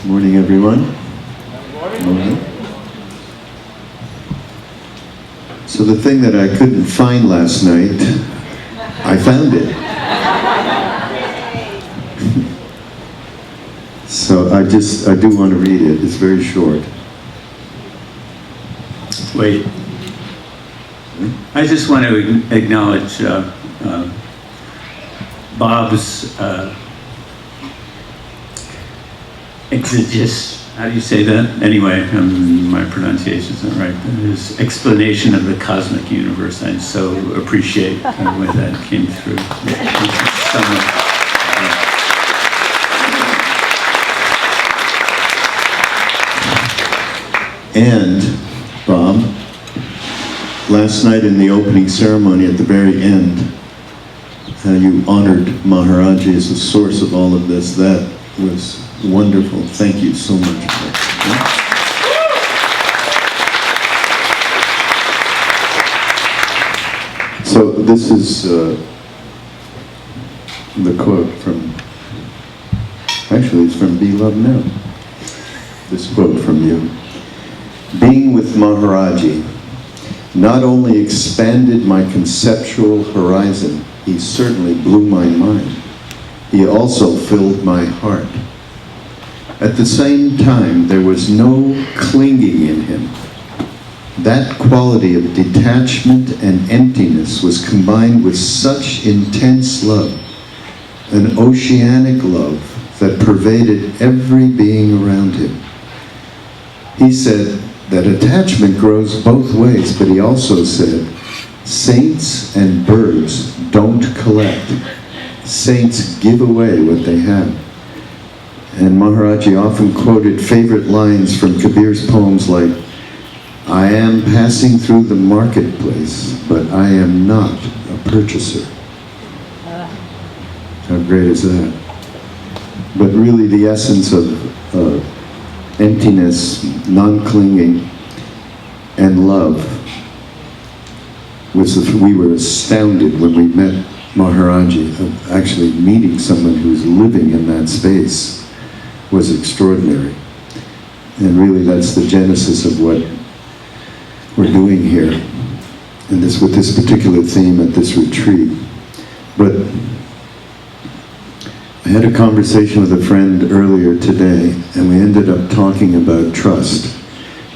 Morning, everyone. Morning. So the thing that I couldn't find last night, I found it. So I do want to read it. It's very short. Wait. I just want to acknowledge Bob's how do you say that? Anyway, my pronunciation's not right. His explanation of the cosmic universe, I so appreciate when that came through. Thank you so much. And, Bob, last night in the opening ceremony at the very end, you honored Maharaji as the source of all of this. That was wonderful. Thank you so much. So this is the quote from, actually it's from Be Love Now. This quote from you. Being with Maharaji not only expanded my conceptual horizon, he certainly blew my mind. He also filled my heart. At the same time, there was no clinging in him. That quality of detachment and emptiness was combined with such intense love, an oceanic love that pervaded every being around him. He said that attachment grows both ways, but he also said, saints and birds don't collect. Saints give away what they have. And Maharaji often quoted favorite lines from Kabir's poems like, I am passing through the marketplace, but I am not a purchaser. How great is that? But really the essence of emptiness, non-clinging, and love was that we were astounded when we met Maharaji. Of actually meeting someone who's living in that space was extraordinary. And really that's the genesis of what we're doing here, and this with this particular theme at this retreat. But I had a conversation with a friend earlier today, and we ended up talking about trust,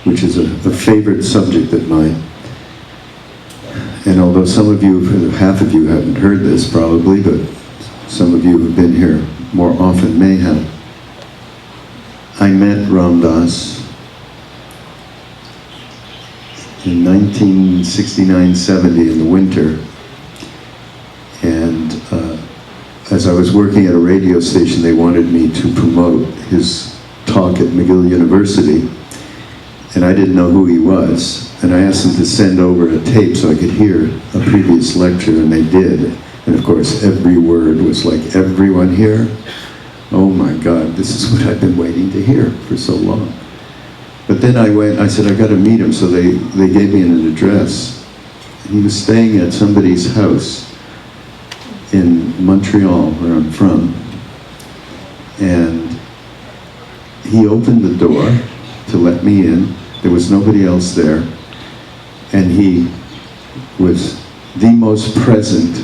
which is a favorite subject of mine. And although some of you, half of you haven't heard this probably, but some of you who've been here more often may have. I met Ram Dass in 1969-70 in the winter, and as I was working at a radio station, they wanted me to promote his talk at McGill University, and I didn't know who he was, and I asked them to send over a tape so I could hear a previous lecture, and they did. And of course every word was like, everyone here? Oh my God, this is what I've been waiting to hear for so long. But then I said, I got to meet him, so they gave me an address. He was staying at somebody's house in Montreal, where I'm from. And he opened the door to let me in. There was nobody else there. And he was the most present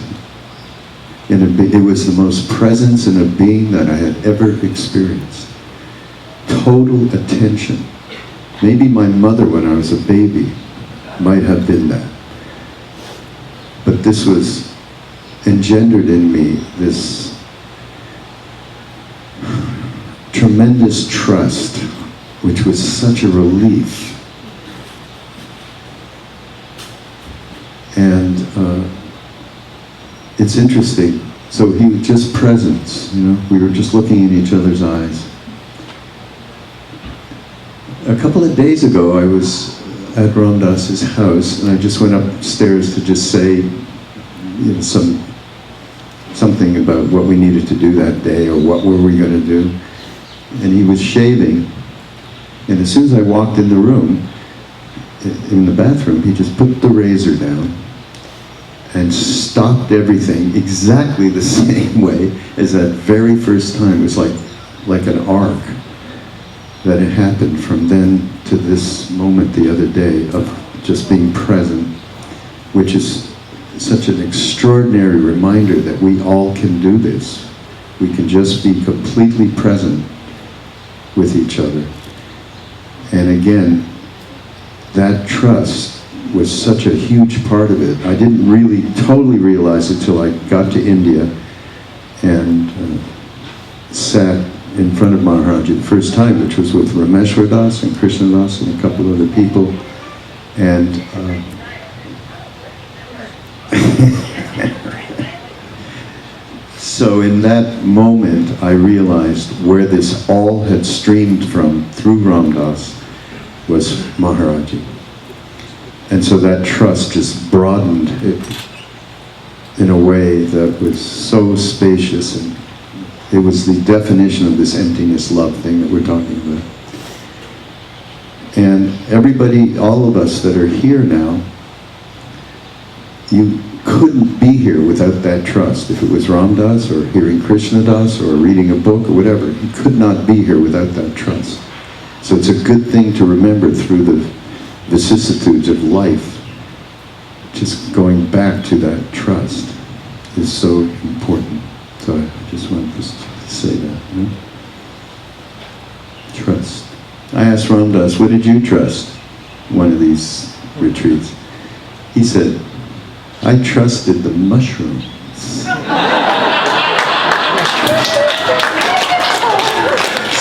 it was the most presence in a being that I had ever experienced. Total attention. Maybe my mother when I was a baby might have been that. But this was engendered in me this tremendous trust, which was such a relief. And it's interesting. So he was just presence, you know, we were just looking in each other's eyes. A couple of days ago, I was at Ram Dass's house, and I just went upstairs to just say, you know, something about what we needed to do that day, or what were we going to do. And he was shaving, and as soon as I walked in the room, in the bathroom, he just put the razor down and stopped everything exactly the same way as that very first time. It was like an arc. that it happened from then to this moment the other day of just being present, which is such an extraordinary reminder that we all can do this. We can just be completely present with each other. And again, that trust was such a huge part of it. I didn't really totally realize it till I got to India and sat in front of Maharaji the first time, which was with Rameshwar Das and Krishna Das and a couple other people. And so in that moment, I realized where this all had streamed from through Ram Das was Maharaji. And so that trust just broadened it in a way that was so spacious, and it was the definition of this emptiness love thing that we're talking about. And everybody, all of us that are here now, you couldn't be here without that trust. If it was Ram Das or hearing Krishna Das or reading a book or whatever, you could not be here without that trust. So it's a good thing to remember through the vicissitudes of life. Just going back to that trust is so important. So I just wanted to say that. You know? Trust. I asked Ram Das, what did you trust one of these retreats? He said, I trusted the mushrooms.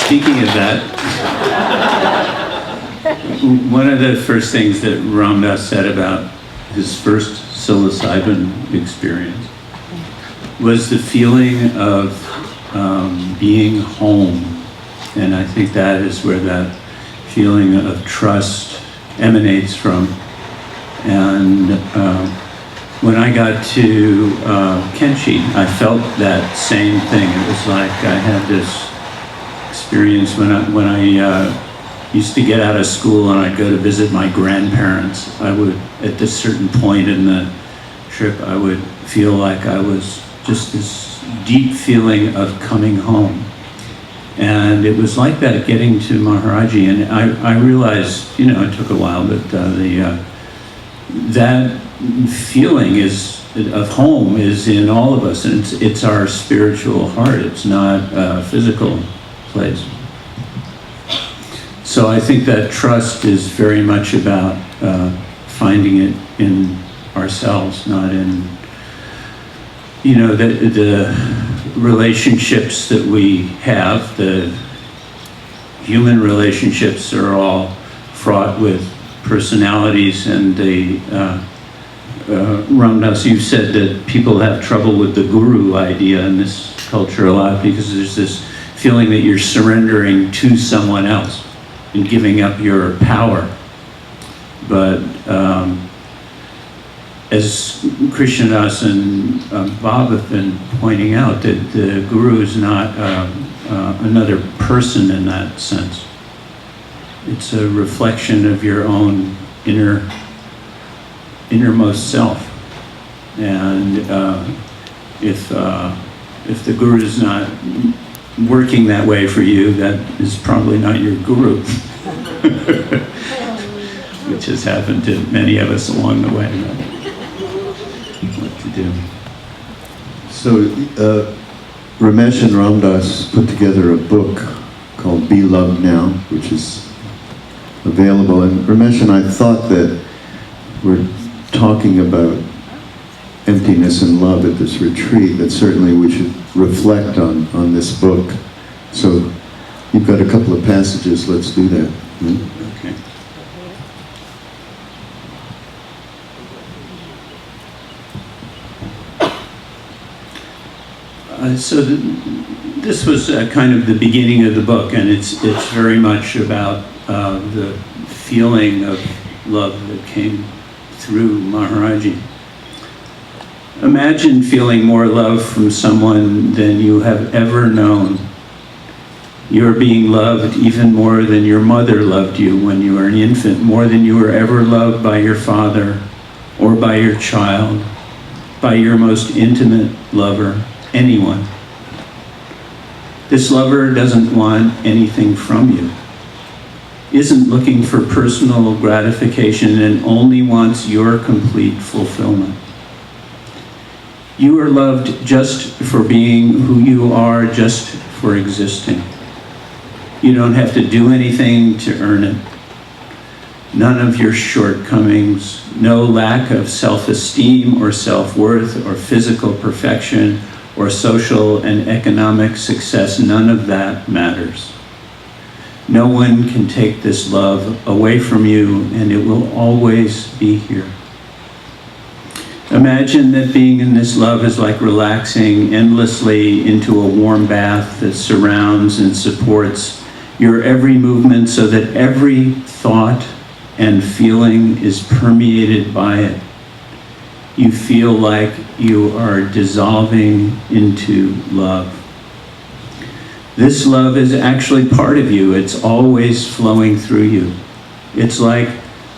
Speaking of that, one of the first things that Ram Dass said about his first psilocybin experience was the feeling of being home. And I think that is where that feeling of trust emanates from. And when I got to Kenshi, I felt that same thing. It was like I had this experience when I used to get out of school and I'd go to visit my grandparents. I would, at this certain point in the trip, I would feel like I was just this deep feeling of coming home. And it was like that getting to Maharaji. And I realized, you know, it took a while, but that feeling of home is in all of us, and it's our spiritual heart. It's not a physical place. So I think that trust is very much about finding it in ourselves, not in, you know, the relationships that we have. The human relationships are all fraught with personalities, and Ram Dass, you've said that people have trouble with the guru idea in this culture a lot because there's this feeling that you're surrendering to someone else and giving up your power. But as Krishna Das and Bob have been pointing out, that the guru is not another person in that sense. It's a reflection of your own innermost self. And if the guru is not working that way for you, that is probably not your guru, which has happened to many of us along the way. What to do? So Ramesh and Ram Dass put together a book called Be Loved Now, which is available. And Ramesh and I thought that we're talking about emptiness and love at this retreat, that certainly we should reflect on this book. So you've got a couple of passages, let's do that. Okay. So this was kind of the beginning of the book, and it's very much about the feeling of love that came through Maharaji. Imagine feeling more love from someone than you have ever known. You're being loved even more than your mother loved you when you were an infant, more than you were ever loved by your father or by your child, by your most intimate lover, anyone. This lover doesn't want anything from you. isn't looking for personal gratification and only wants your complete fulfillment. You are loved just for being who you are, just for existing. You don't have to do anything to earn it. None of your shortcomings, no lack of self-esteem or self-worth or physical perfection or social and economic success, none of that matters. No one can take this love away from you, and it will always be here. Imagine that being in this love is like relaxing endlessly into a warm bath that surrounds and supports your every movement so that every thought and feeling is permeated by it. You feel like you are dissolving into love. This love is actually part of you. It's always flowing through you. It's like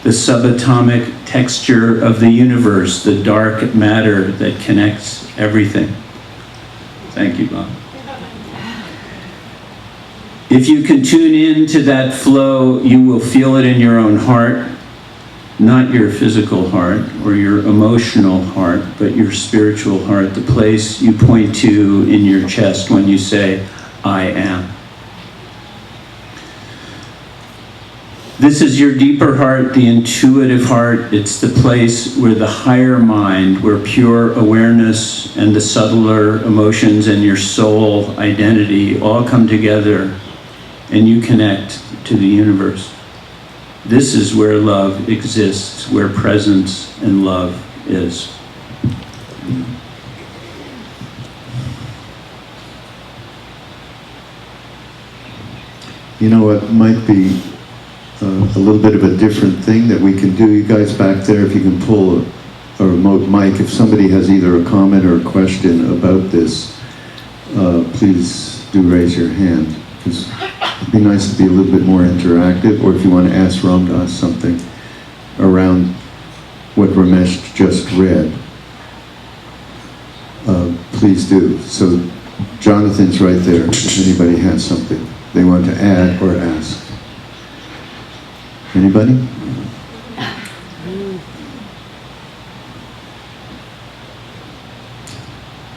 the subatomic texture of the universe, the dark matter that connects everything. Thank you, Bob. If you can tune in to that flow, you will feel it in your own heart, not your physical heart or your emotional heart, but your spiritual heart, the place you point to in your chest when you say, I am. This is your deeper heart, the intuitive heart. It's the place where the higher mind, where pure awareness and the subtler emotions and your soul identity all come together and you connect to the universe. This is where love exists, where presence and love is. You know what might be a little bit of a different thing that we can do? You guys back there, if you can pull a remote mic, if somebody has either a comment or a question about this, please do raise your hand, because it'd be nice to be a little bit more interactive, or if you want to ask Ramdas something around what Ramesh just read, please do. So Jonathan's right there, if anybody has something they want to add or ask. Anybody?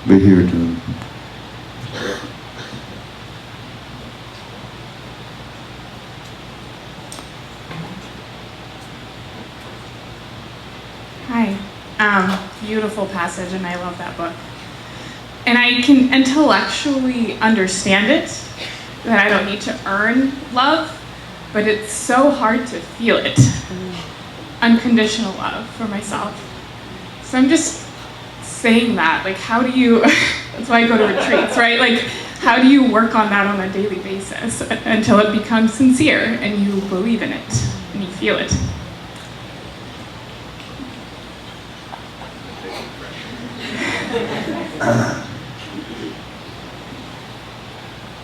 Right here, John. Hi. Beautiful passage, and I love that book. And I can intellectually understand it, that I don't need to earn love, but it's so hard to feel it. Unconditional love for myself. So I'm just saying that, like, how do you, that's why I go to retreats, right? Like, how do you work on that on a daily basis until it becomes sincere and you believe in it and you feel it?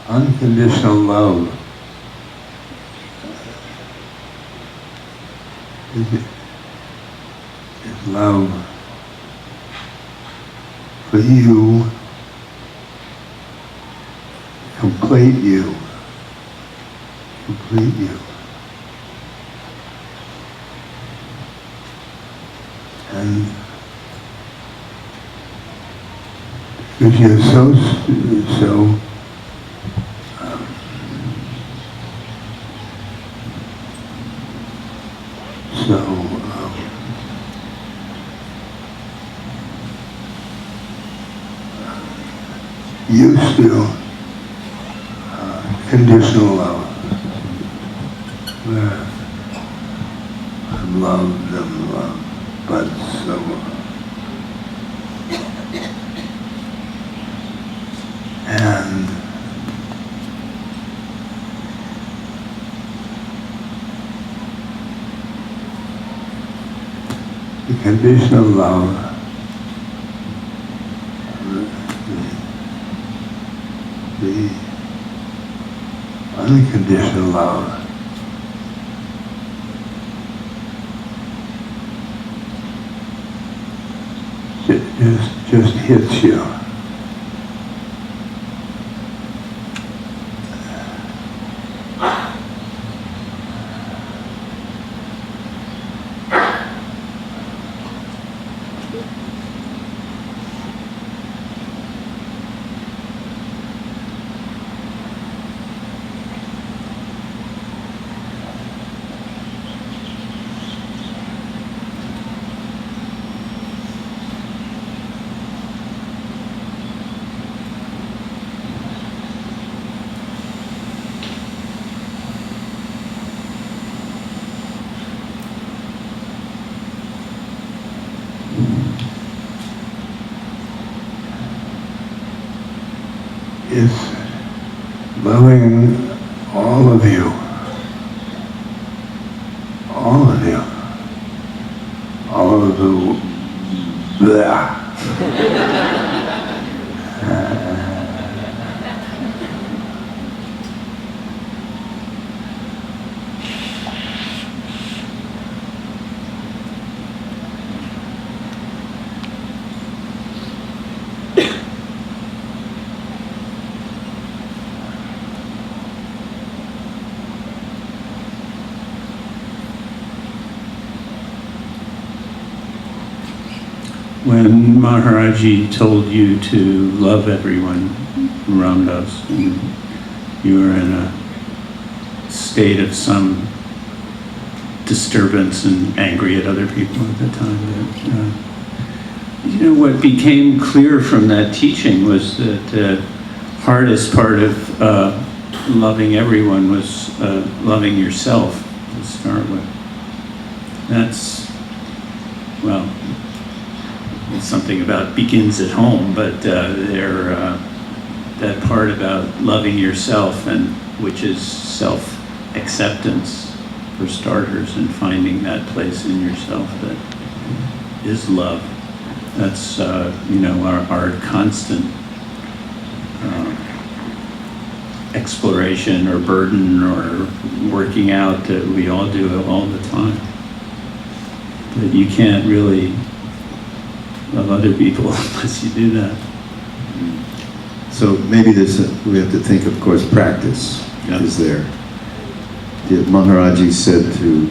Unconditional love is love for you, complete you, and because you're so used to conditional love, where I'm loved, but so and the conditional love, the unconditional love just hits you. is loving all of you. All of you. All of the blah. When Maharaji told you to love everyone, Ramdas, and you were in a state of some disturbance and angry at other people at the time. What became clear from that teaching was that the hardest part of loving everyone was loving yourself to start with. That's, well, something about begins at home, but that part about loving yourself, and which is self-acceptance for starters, and finding that place in yourself that is love. That's our constant exploration or burden or working out that we all do all the time. But you can't really love other people unless you do that. So maybe we have to think, of course, practice is there. Maharaji said to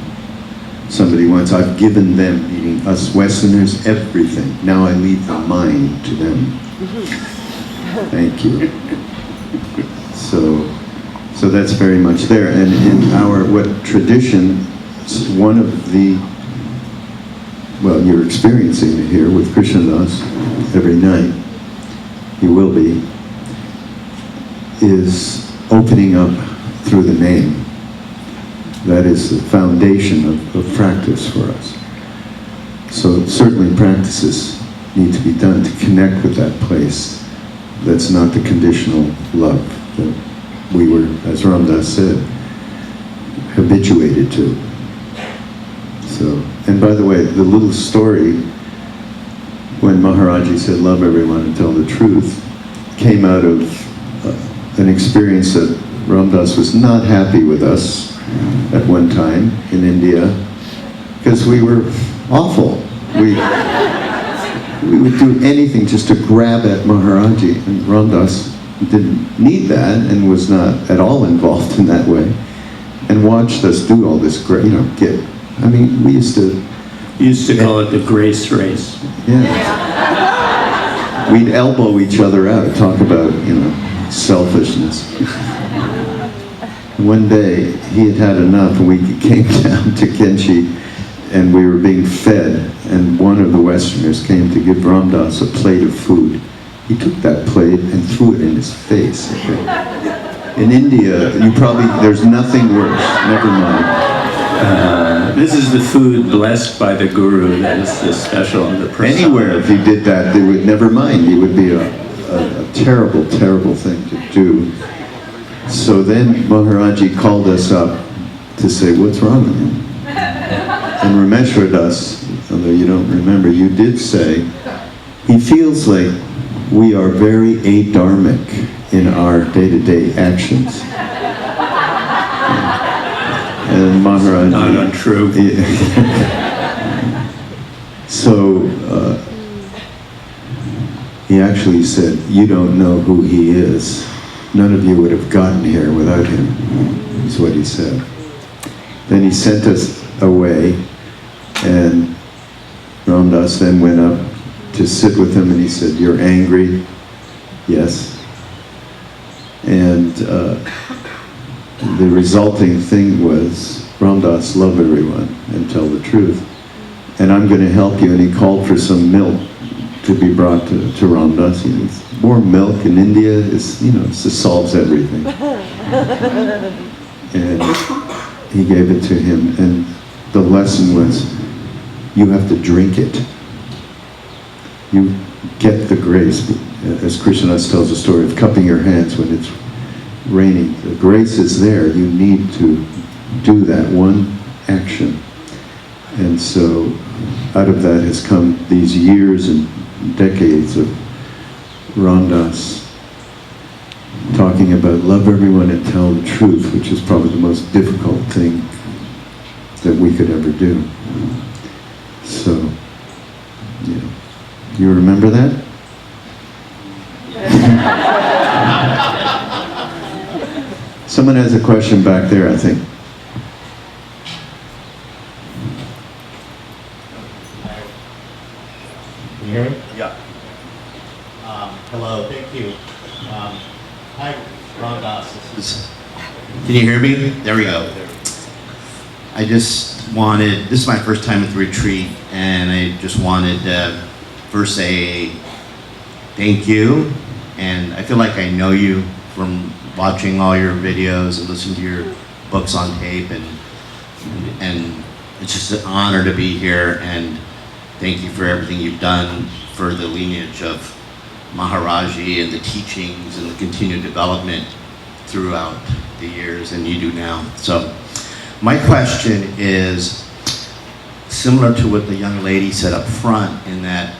somebody once, I've given them, meaning us Westerners, everything. Now I leave the mind to them. Thank you. So that's very much there. And in our tradition, one of the, well, you're experiencing it here with Krishnadas every night, you will be, is opening up through the name. That is the foundation of practice for us. So certainly practices need to be done to connect with that place that's not the conditional love that we were, as Ramdas said, habituated to. So, and by the way, the little story when Maharaji said love everyone and tell the truth came out of an experience that Ramdas was not happy with us at one time in India because we were awful. We would do anything just to grab at Maharaji, and Ramdas didn't need that and was not at all involved in that way, and watched us do all this great, we used to call it the grace race. Yeah. We'd elbow each other out, talk about, selfishness. One day, he had had enough, and we came down to Kenchi, and we were being fed, and one of the Westerners came to give Ramdas a plate of food. He took that plate and threw it in his face. Okay? In India, there's nothing worse, never mind. This is the food blessed by the Guru, that is the special and the prasad. Anywhere, if he did that, they would never mind. It would be a terrible, terrible thing to do. So then Maharaji called us up to say, what's wrong with him? And Rameshwar Das, although you don't remember, you did say, he feels like we are very adharmic in our day-to-day actions. And Maharaji... Not untrue. So he actually said, you don't know who he is. None of you would have gotten here without him, is what he said. Then he sent us away, and Ramdas then went up to sit with him, and he said, you're angry? Yes. And the resulting thing was, Ramdas, love everyone and tell the truth. And I'm going to help you. And he called for some milk to be brought to Ramdas. Warm milk in India is, it just solves everything. And he gave it to him. And the lesson was, you have to drink it. You get the grace, as Krishnadas tells the story of cupping your hands when it's raining. The grace is there. You need to do that one action. And so out of that has come these years and decades of Ramdas talking about love everyone and tell the truth, which is probably the most difficult thing that we could ever do. So, yeah. You remember that? Someone has a question back there, I think. Can you hear me? Yeah. Hello, thank you. Hi, Ramdas. Can you hear me? There we go. I just wanted, this is my first time at the retreat, and I just wanted to first say thank you. And I feel like I know you from watching all your videos and listening to your books on tape, and it's just an honor to be here, and thank you for everything you've done for the lineage of Maharaji and the teachings and the continued development throughout the years, and you do now. So my question is similar to what the young lady said up front, in that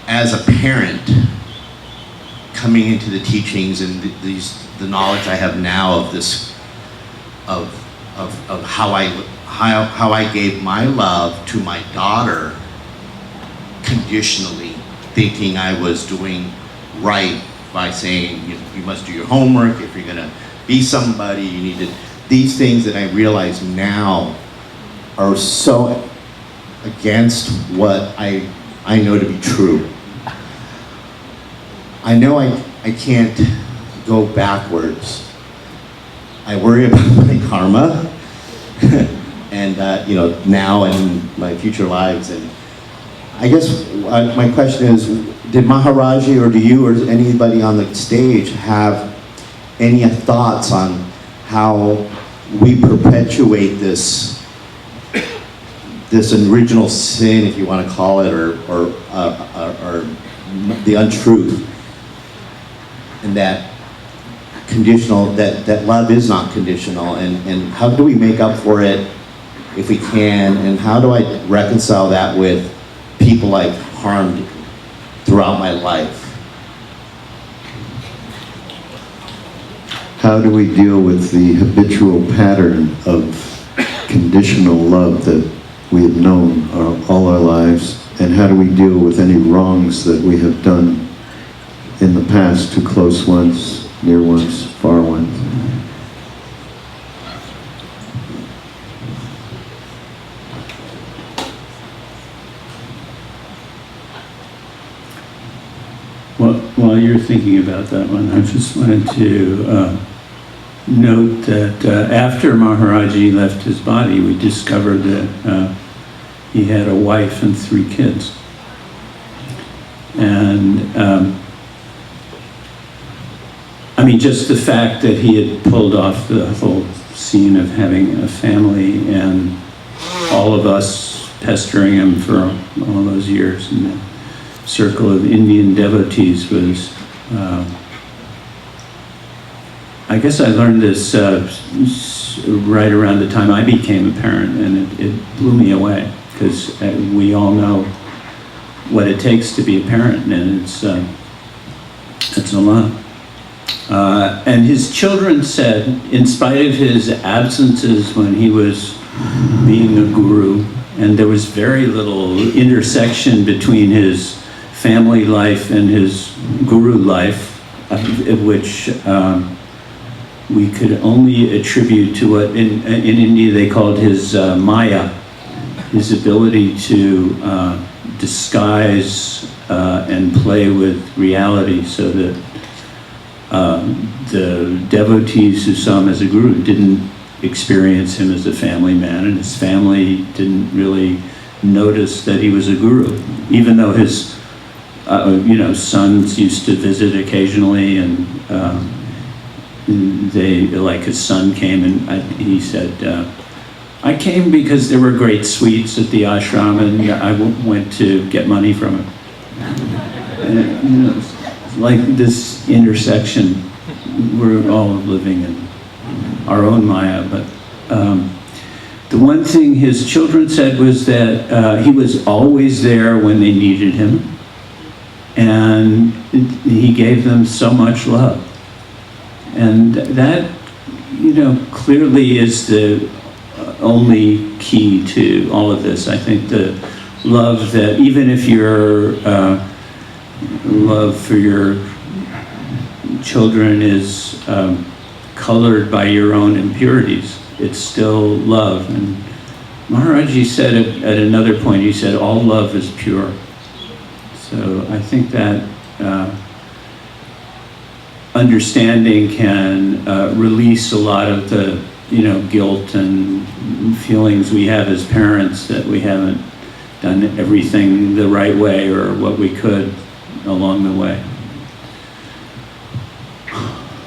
as a parent coming into the teachings and the knowledge I have now of this, of how I gave my love to my daughter conditionally, thinking I was doing right by saying, you must do your homework, if you're gonna be somebody, you need to, these things that I realize now are so against what I know to be true. I know I can't go backwards. I worry about my karma and now and my future lives. And I guess my question is, did Maharaji or do you or anybody on the stage have any thoughts on how we perpetuate this original sin, if you want to call it, or the untruth, and that conditional, that love is not conditional, and how do we make up for it if we can, and how do I reconcile that with people I've harmed throughout my life? How do we deal with the habitual pattern of conditional love that we have known all our lives, and how do we deal with any wrongs that we have done in the past to close ones, near ones, far ones? Well, while you're thinking about that one, I just wanted to note that after Maharaji left his body, we discovered that he had a wife and 3 kids. And I mean, just the fact that he had pulled off the whole scene of having a family and all of us pestering him for all those years in the circle of Indian devotees was, I guess I learned this right around the time I became a parent, and it blew me away, because we all know what it takes to be a parent, and it's a lot. And his children said, in spite of his absences when he was being a guru, and there was very little intersection between his family life and his guru life, which we could only attribute to what in India they called his Maya, his ability to disguise and play with reality, so that the devotees who saw him as a guru didn't experience him as a family man, and his family didn't really notice that he was a guru, even though his sons used to visit occasionally, and his son came, and he said, I came because there were great sweets at the ashram, and I went to get money from him. And, like this intersection. We're all living in our own Maya, but the one thing his children said was that he was always there when they needed him, and he gave them so much love. And that, you know, clearly is the only key to all of this. I think the love that, even if your love for your children is colored by your own impurities, it's still love. And Maharaji said at another point, he said, all love is pure. So I think that understanding can release a lot of the, you know, guilt and feelings we have as parents that we haven't done everything the right way or what we could along the way.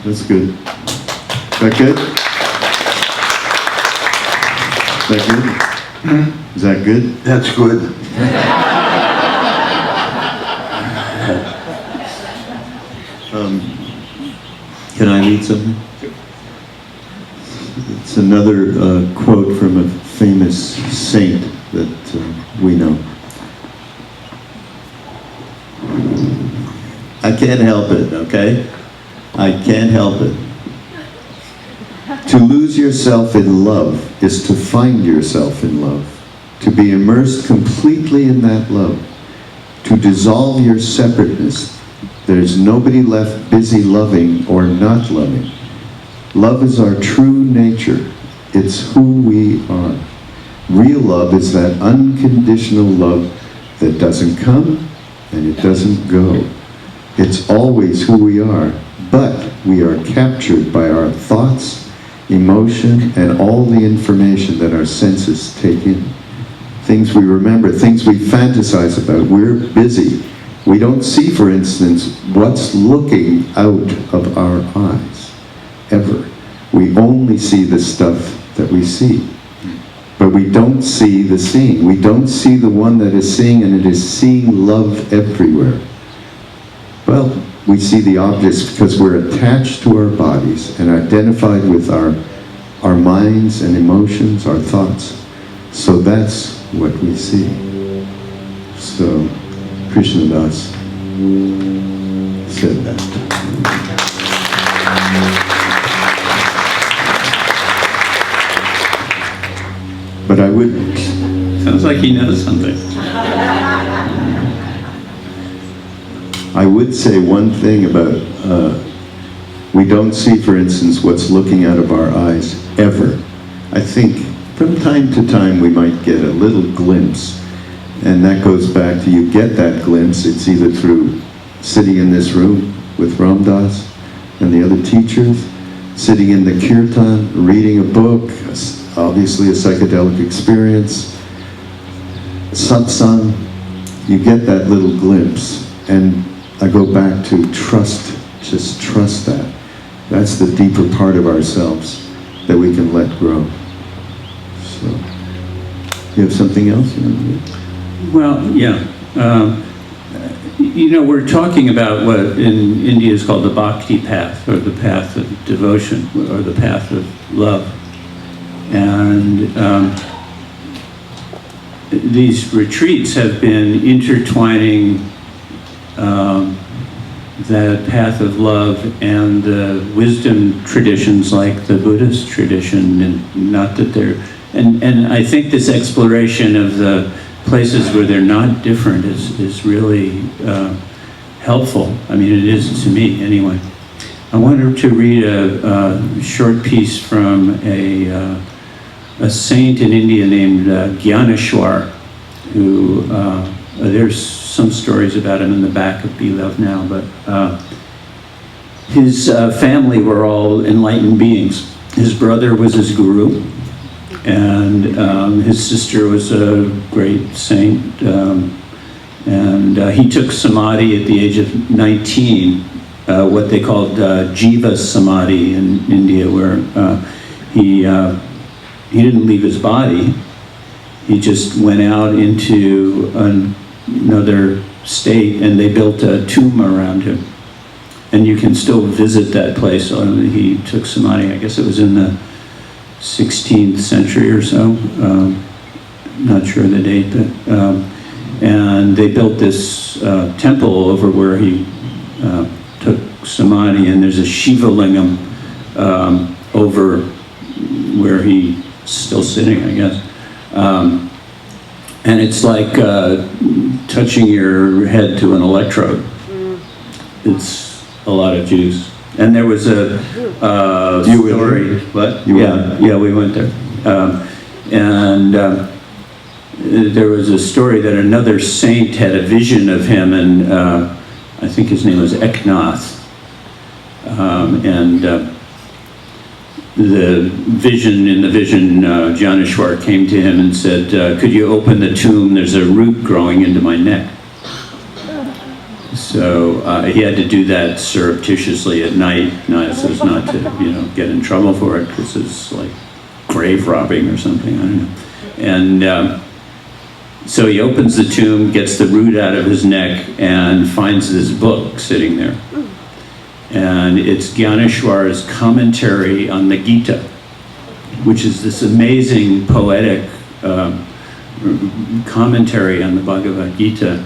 That's good. Is that good? Is that good? Is that good? That's good. Can I read something? It's another quote from a famous saint that we know. I can't help it, okay? I can't help it. To lose yourself in love is to find yourself in love, to be immersed completely in that love, to dissolve your separateness. There's nobody left busy loving or not loving. Love is our true nature. It's who we are. Real love is that unconditional love that doesn't come and it doesn't go. It's always who we are, but we are captured by our thoughts, emotion, and all the information that our senses take in. Things we remember, things we fantasize about. We're busy. We don't see, for instance, what's looking out of our eyes, ever. We only see the stuff that we see. But we don't see the seeing. We don't see the one that is seeing, and it is seeing love everywhere. Well, we see the objects because we're attached to our bodies and identified with our minds and emotions, our thoughts. So that's what we see. So Krishnadas said that. But I wouldn't. Sounds like he knows something. I would say one thing about, we don't see, for instance, what's looking out of our eyes, ever. I think from time to time we might get a little glimpse, and that goes back to, you get that glimpse, it's either through sitting in this room with Ram Dass and the other teachers, sitting in the kirtan, reading a book, obviously a psychedelic experience, satsang, you get that little glimpse. And I go back to trust, just trust that. That's the deeper part of ourselves that we can let grow. So, you have something else? Well, yeah. You know, we're talking about what in India is called the bhakti path, or the path of devotion, or the path of love. And these retreats have been intertwining that path of love and the wisdom traditions like the Buddhist tradition, and not that they're, and I think this exploration of the places where they're not different is really helpful. I mean, it is to me anyway. I wanted to read a short piece from a saint in India named Gyaneshwar, who there's some stories about him in the back of Be Love Now, but his family were all enlightened beings. His brother was his guru, and his sister was a great saint, and he took samadhi at the age of 19, what they called jiva samadhi in India, where he didn't leave his body. He just went out into another state, and they built a tomb around him. and you can still visit that place. He took samadhi, I guess it was in the 16th century or so. Not sure the date, but and they built this temple over where he took samadhi, and there's a Shiva lingam over where he's still sitting, I guess. And it's like touching your head to an electrode. It's a lot of juice. And there was a You were story. there? What? You Yeah, went? yeah, we went there. And there was a story that another saint had a vision of him, and I think his name was Eknath. The vision, Janeshwar came to him and said, could you open the tomb? There's a root growing into my neck. So he had to do that surreptitiously at night, so as not to, get in trouble for it, because it's like grave robbing or something, I don't know. And so he opens the tomb, gets the root out of his neck, and finds this book sitting there. And it's Gyaneshwar's commentary on the Gita, which is this amazing poetic commentary on the Bhagavad Gita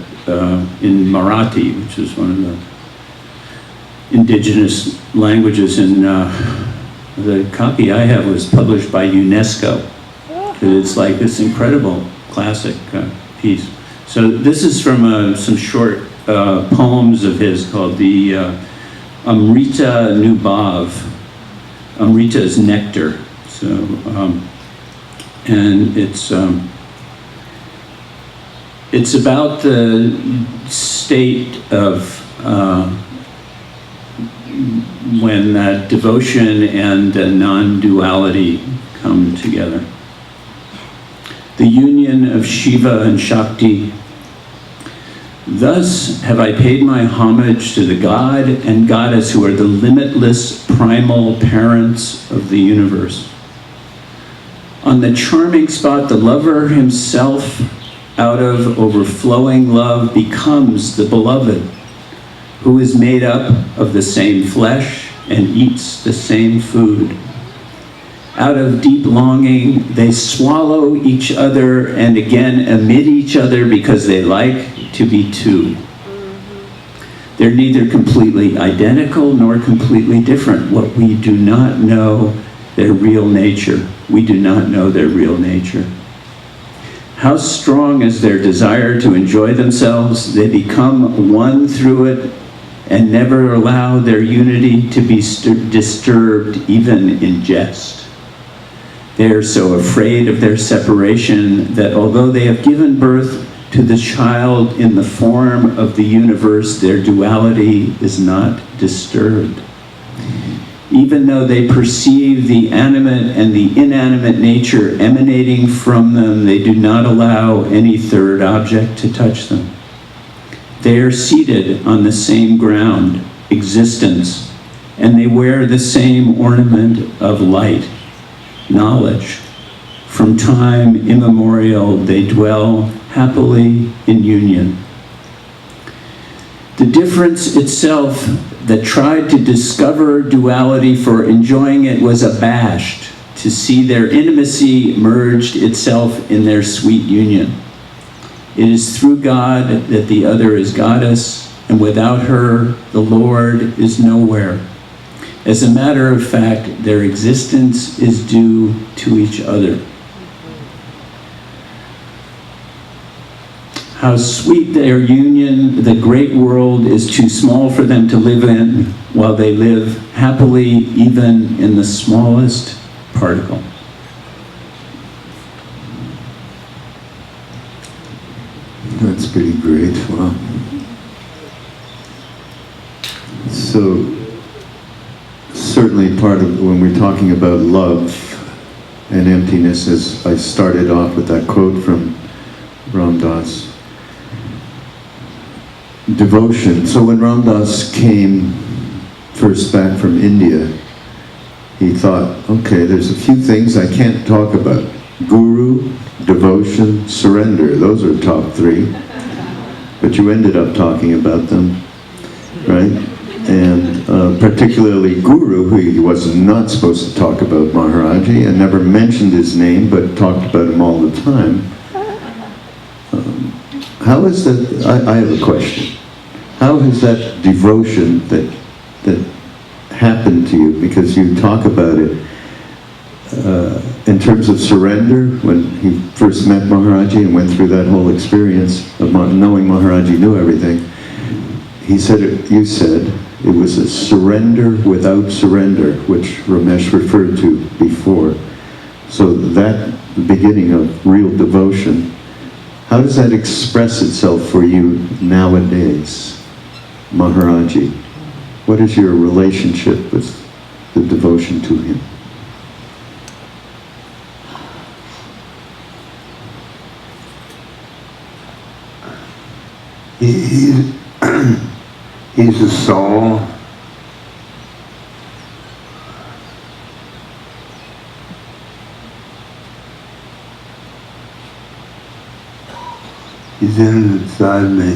in Marathi, which is one of the indigenous languages. And the copy I have was published by UNESCO. It's like this incredible classic piece. So this is from some short poems of his called the Amrita Nubhav. Amrita is nectar. So, and it's about the state of when devotion and non-duality come together. The union of Shiva and Shakti. Thus have I paid my homage to the God and Goddess who are the limitless primal parents of the universe. On the charming spot, the lover himself, out of overflowing love, becomes the beloved, who is made up of the same flesh and eats the same food. Out of deep longing, they swallow each other and again emit each other because they like to be two. They're neither completely identical nor completely different. What we do not know their real nature. We do not know their real nature. How strong is their desire to enjoy themselves, they become one through it and never allow their unity to be disturbed even in jest. They are so afraid of their separation that although they have given birth to the child in the form of the universe, their duality is not disturbed. Even though they perceive the animate and the inanimate nature emanating from them, they do not allow any third object to touch them. They are seated on the same ground, existence, and they wear the same ornament of light, knowledge. From time immemorial, they dwell happily in union. The difference itself that tried to discover duality for enjoying it was abashed to see their intimacy merged itself in their sweet union. It is through God that the other is goddess, and without her, the Lord is nowhere. As a matter of fact, their existence is due to each other. How sweet their union, the great world is too small for them to live in, while they live happily even in the smallest particle. That's pretty great. Wow. So, certainly part of when we're talking about love and emptiness, as I started off with that quote from Ram Dass, devotion. So when Ram Dass came first back from India, he thought, okay, there's a few things I can't talk about. Guru, devotion, surrender. Those are top three. But you ended up talking about them, right? and particularly Guru, who he was not supposed to talk about Maharaji, and never mentioned his name, but talked about him all the time. How is that, I have a question. How has that devotion that happened to you, because you talk about it in terms of surrender, when he first met Maharaji and went through that whole experience of knowing Maharaji knew everything, he said, you said, it was a surrender without surrender, which Ramesh referred to before. So that beginning of real devotion, how does that express itself for you nowadays, Maharaji? What is your relationship with the devotion to him? He's a soul. He's inside me.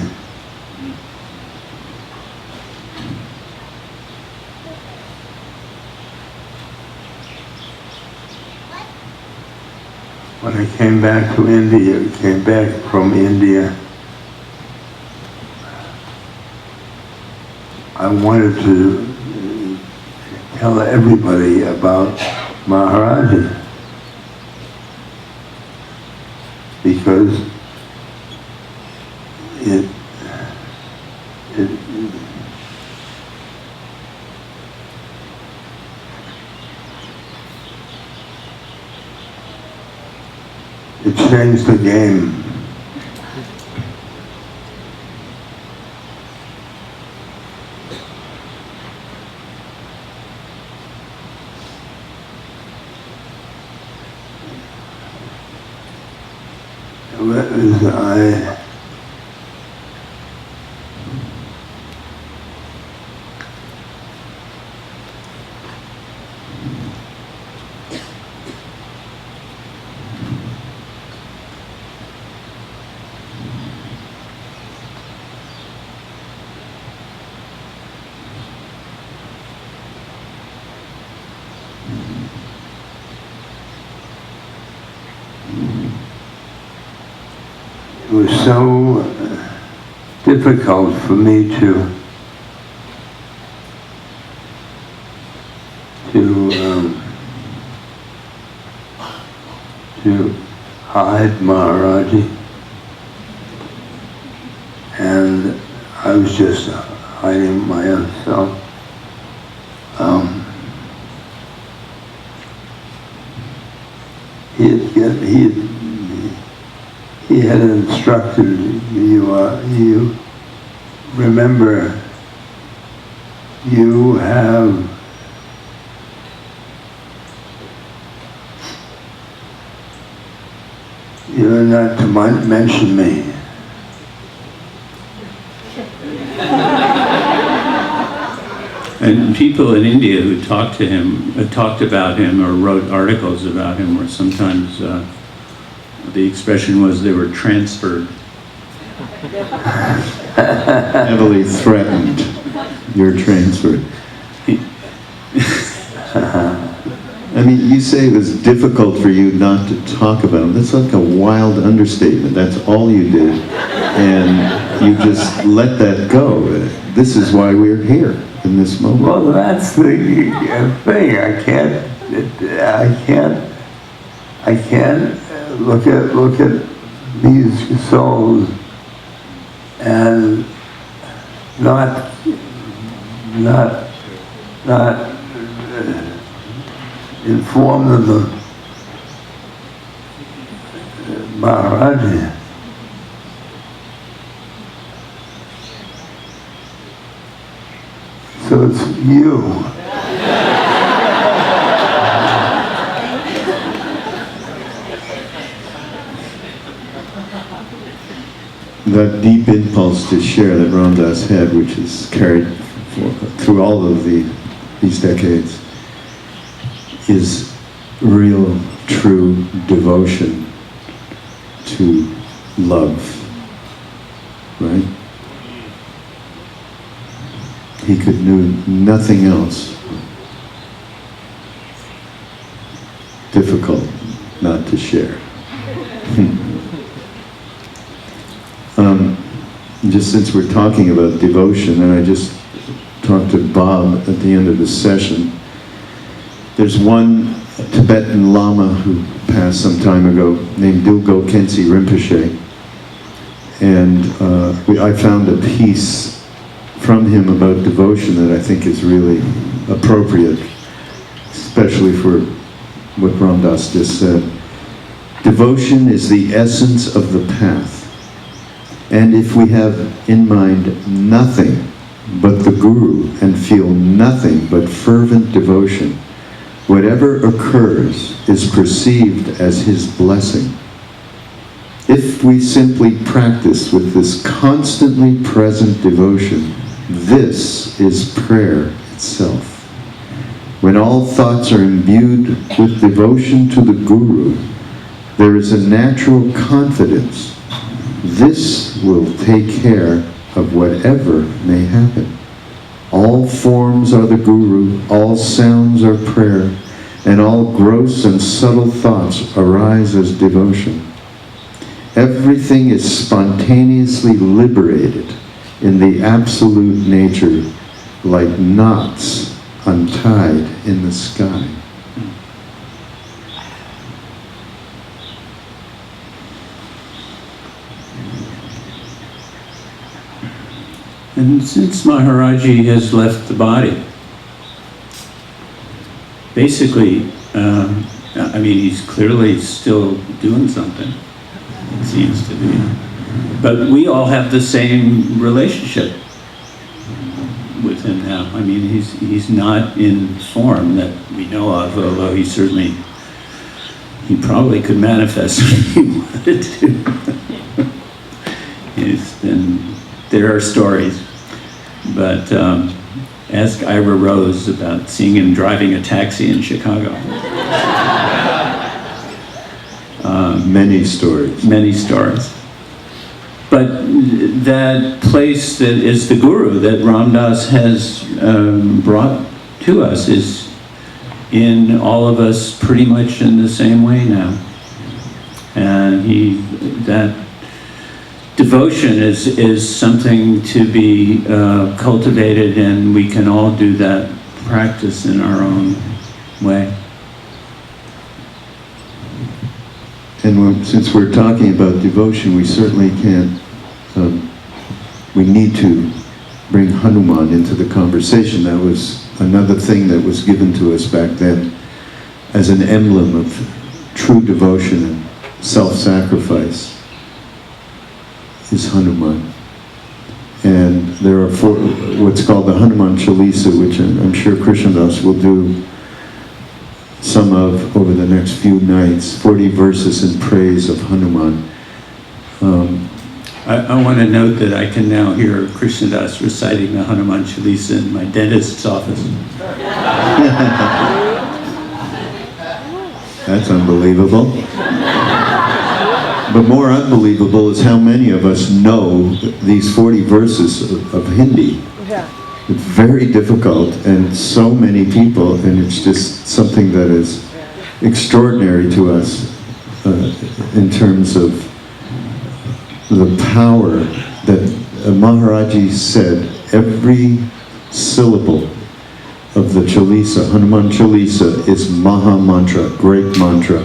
When I came back to India, came back from India, I wanted to tell everybody about Maharaji, because it changed the game. It was so difficult for me to hide Maharaji, and I was just hiding myself. He had instructed you remember, you're not to mention me. And people in India who talked to him, talked about him or wrote articles about him, were sometimes, the expression was they were transferred. Heavily threatened. You're transferred. I mean, you say it was difficult for you not to talk about him. That's like a wild understatement. That's all you did. And you just let that go. This is why we're here in this moment. Well, that's the thing. I can't look at these souls and not inform them of Maharaji. So it's you. That deep impulse to share that Ramdas had, which is carried through all of these decades, is real, true devotion to love, right? he could do nothing else. Difficult not to share. Just since we're talking about devotion, and I just talked to Bob at the end of the session, there's one Tibetan Lama who passed some time ago named Dilgo Khyentse Rinpoche, and I found a piece from him about devotion that I think is really appropriate, especially for what Ram Dass just said. Devotion is the essence of the path. And if we have in mind nothing but the Guru and feel nothing but fervent devotion, whatever occurs is perceived as his blessing. If we simply practice with this constantly present devotion, this is prayer itself. When all thoughts are imbued with devotion to the Guru, there is a natural confidence. This will take care of whatever may happen. All forms are the Guru, all sounds are prayer, and all gross and subtle thoughts arise as devotion. Everything is spontaneously liberated in the absolute nature, like knots untied in the sky. And since Maharaji has left the body, basically, I mean, he's clearly still doing something, it seems to be. But we all have the same relationship with him now. I mean, he's not in form that we know of, although he probably could manifest if he wanted to. There are stories, but ask Ira Rose about seeing him driving a taxi in Chicago. Many stories. Many stories. But that place that is the Guru that Ram Dass has brought to us is in all of us pretty much in the same way now. And that devotion is something to be cultivated, and we can all do that practice in our own way. And since we're talking about devotion, we certainly can't, we need to bring Hanuman into the conversation. That was another thing that was given to us back then as an emblem of true devotion and self-sacrifice. Is Hanuman. And there are what's called the Hanuman Chalisa, which I'm sure Krishnadas will do some of over the next few nights, 40 verses in praise of Hanuman. I want to note that I can now hear Krishnadas reciting the Hanuman Chalisa in my dentist's office. That's unbelievable. But more unbelievable is how many of us know these 40 verses of Hindi. Yeah. It's very difficult, and so many people, and it's just something that is extraordinary to us in terms of the power that Maharaji said. Every syllable of the Chalisa, Hanuman Chalisa, is Maha Mantra, great mantra.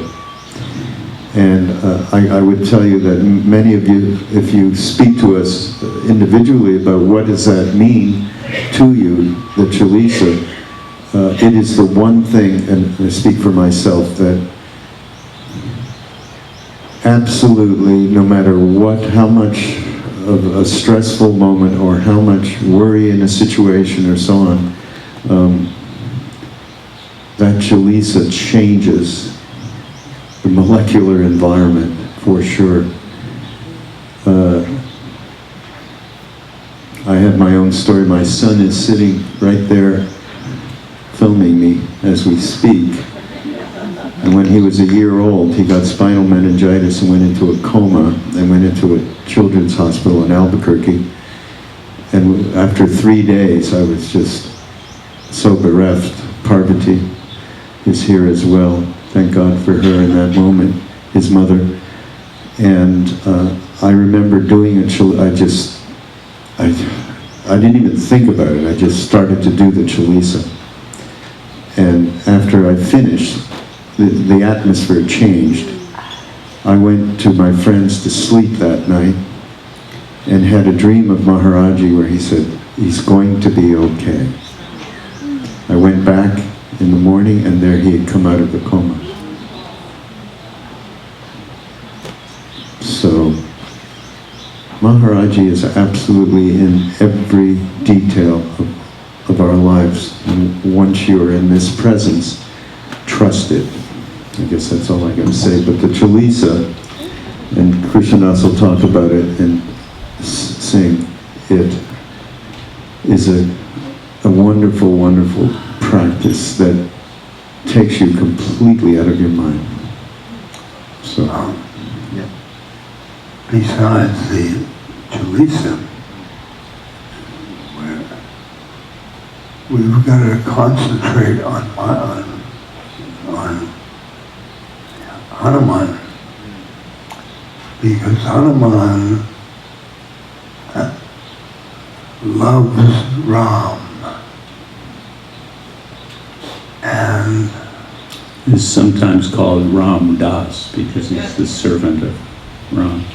And I would tell you that many of you, if you speak to us individually about what does that mean to you, the Chalisa, it is the one thing, and I speak for myself, that absolutely, no matter how much of a stressful moment or how much worry in a situation or so on, that Chalisa changes the molecular environment, for sure. I have my own story. My son is sitting right there filming me as we speak. And when he was a year old, he got spinal meningitis and went into a coma and went into a children's hospital in Albuquerque. And after 3 days, I was just so bereft. Parvati is here as well. Thank God for her in that moment, his mother. And I remember doing it. I didn't even think about it. I just started to do the Chalisa. And after I finished, the atmosphere changed. I went to my friends to sleep that night and had a dream of Maharaji where he said, he's going to be okay. I went back in the morning and there he had come out of the coma. So, Maharaji is absolutely in every detail of our lives. And once you're in this presence, trust it. I guess that's all I can say. But the Chalisa, and Krishnadas will talk about it and sing it, is a wonderful, wonderful practice that takes you completely out of your mind. So, Yeah. Besides the Chalisa, we've got to concentrate on Hanuman, because Hanuman loves Ram, and Is sometimes called Ram Das because he's the servant of Ram.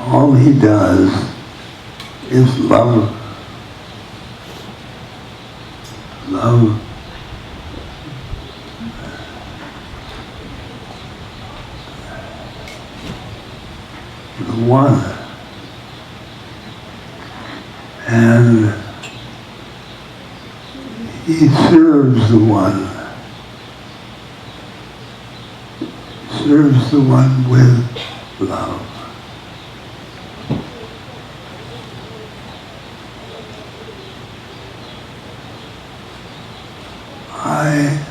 all he does is love the one, and he serves the one. Serves the one with love. I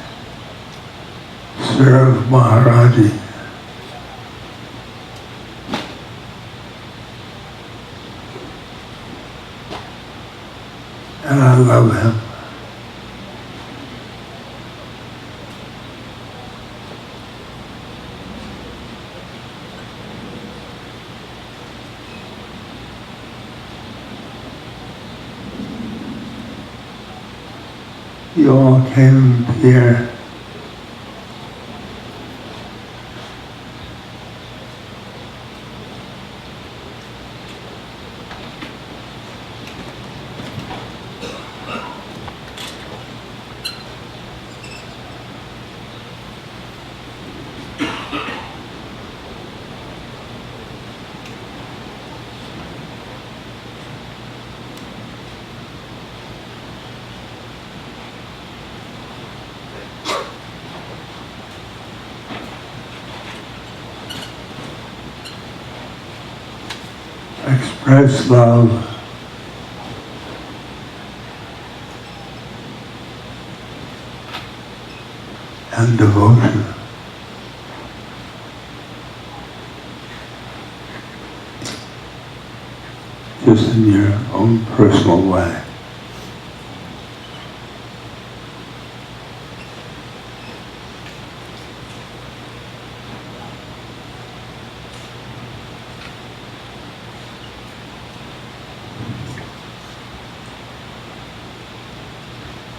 serve Maharaji. And I love him. You all came here express love and devotion. Just in your own personal way.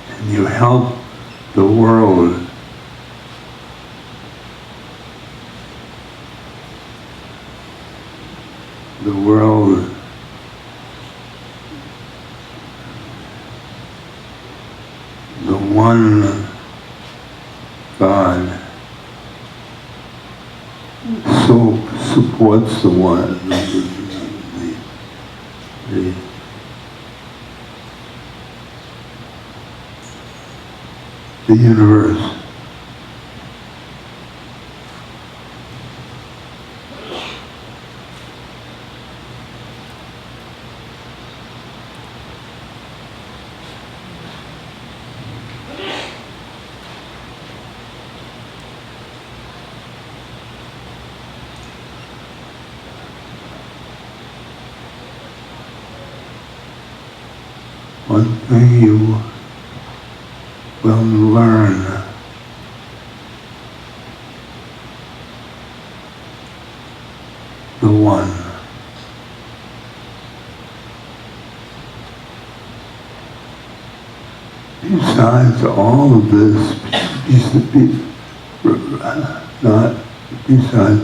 And you help the world the one God so supports the one, the universe. one thing you will learn the one. Besides all of this, not besides,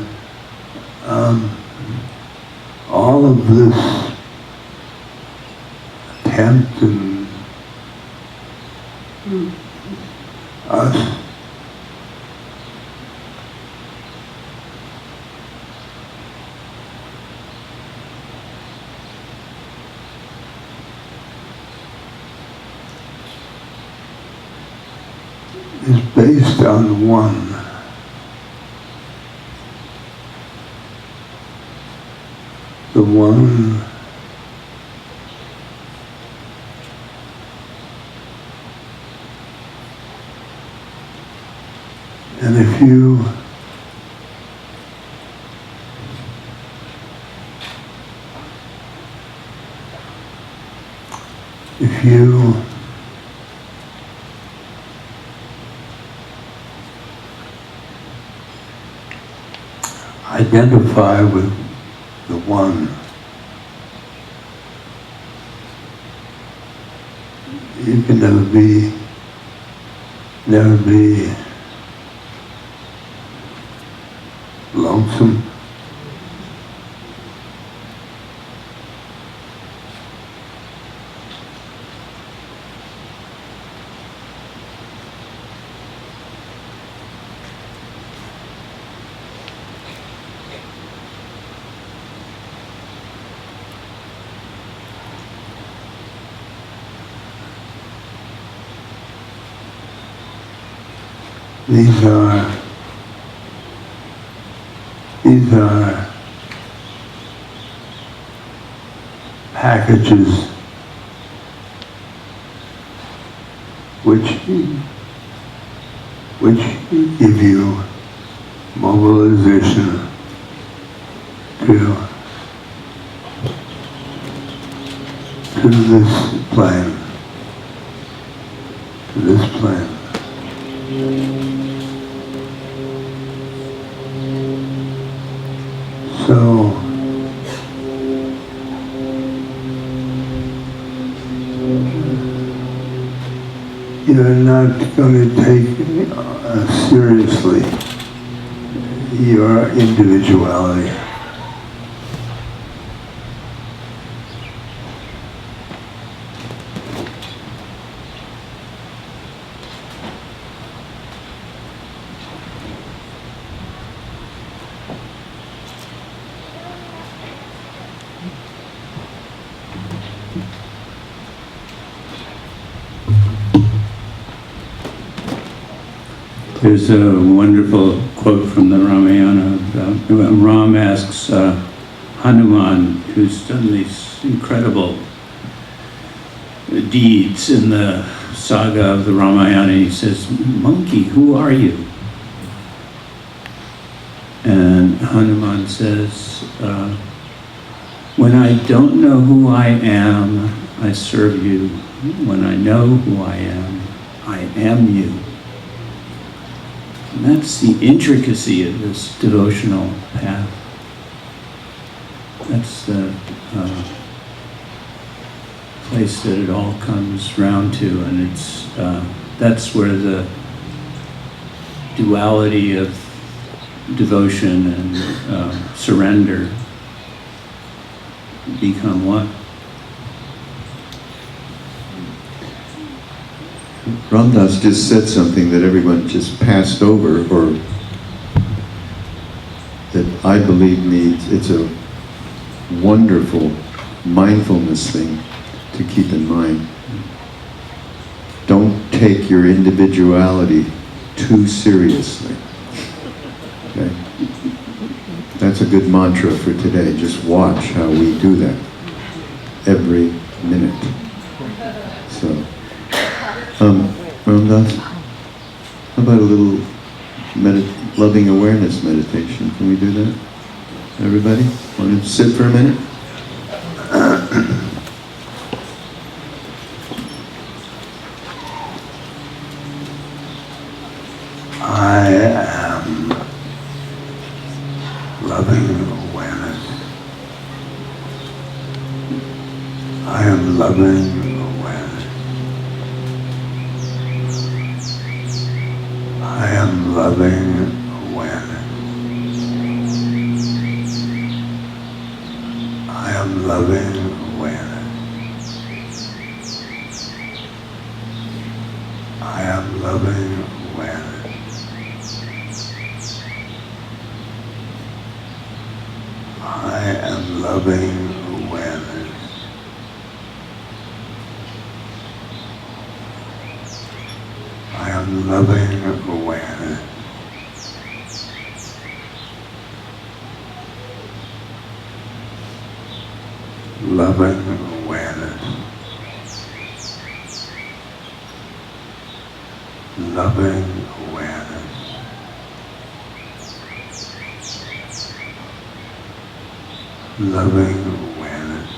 all of this attempt and us is based on one. The one and if you identify with the one, you can never be lonesome. These are packages which give you mobilization to this plan, to this plan. So, you're not going to take seriously your individuality. There's a wonderful quote from the Ramayana about when Ram asks Hanuman, who's done these incredible deeds in the saga of the Ramayana, he says, "Monkey, who are you?" And Hanuman says, "When I don't know who I am, I serve you. When I know who I am you." And that's the intricacy of this devotional path. That's the place that it all comes round to, and it's that's where the duality of devotion and surrender become one. Ramdas just said something that everyone just passed over, or that I believe needs, it's a wonderful mindfulness thing to keep in mind. Don't take your individuality too seriously. Okay? That's a good mantra for today. Just watch how we do that every minute. So, Ramdas, how about a little loving awareness meditation? Can we do that? Everybody? Want to sit for a minute? loving awareness. I am loving awareness. I am loving awareness. I am loving awareness. I am loving awareness. I am loving awareness. I am loving awareness. Loving awareness. Loving awareness. Loving awareness.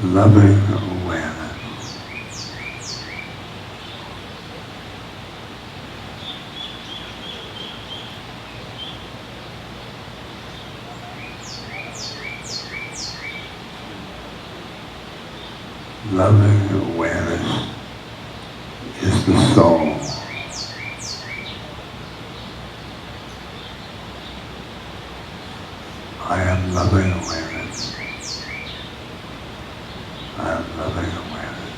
Loving awareness. Loving awareness is the soul. I am loving awareness. I am loving awareness.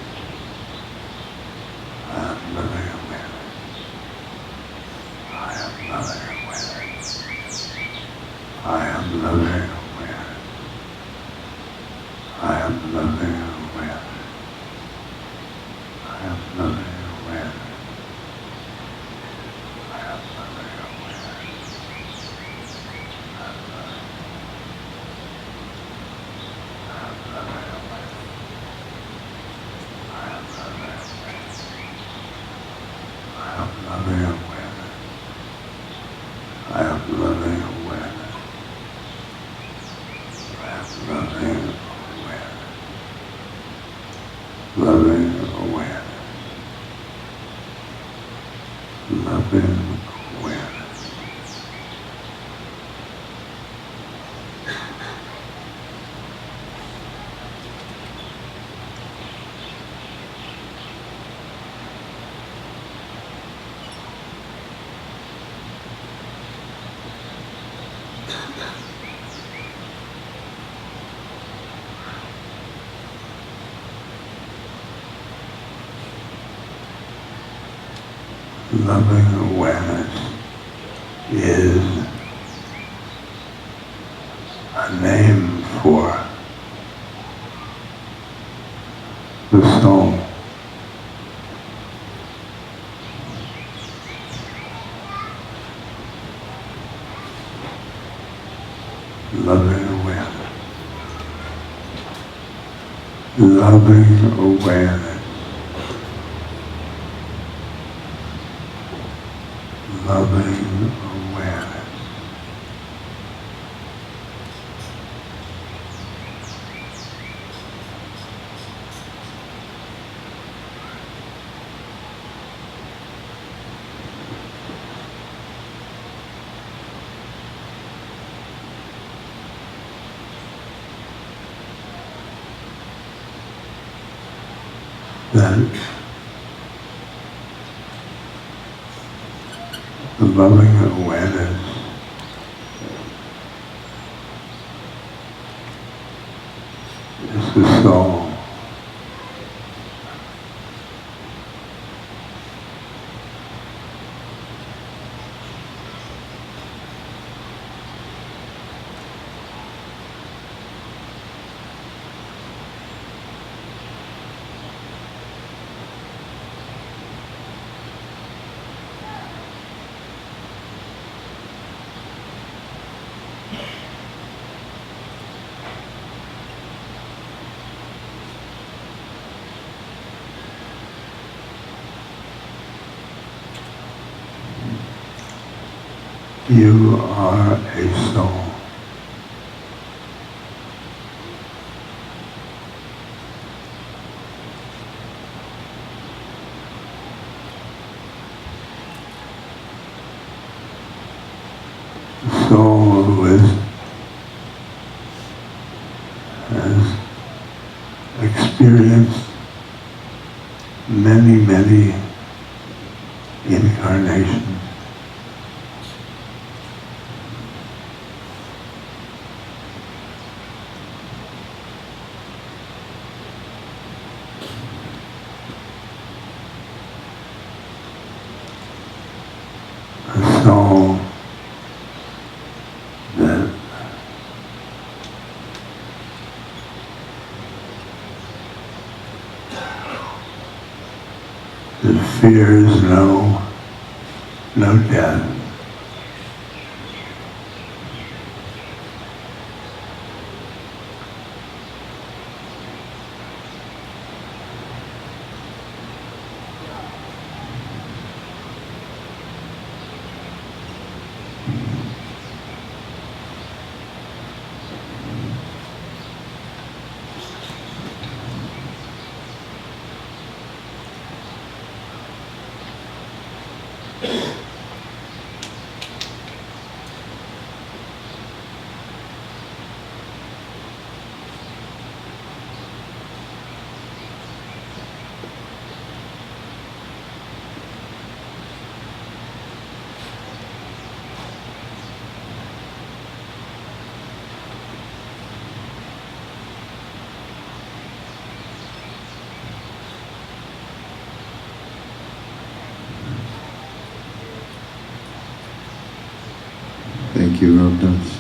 I am loving awareness. I am loving awareness. I am loving awareness. I am loving awareness. I am loving awareness. I am loving awareness. I am loving awareness. I am loving awareness. I am loving awareness. I am loving awareness. I am loving awareness. Loving awareness. Loving awareness. Loving awareness is a name for the soul. Loving awareness. Loving awareness. Loving awareness. That the loving awareness is the soul. You are a soul. soul has experienced many, many incarnations. A soul that fears no death. Thank you, Ramdas.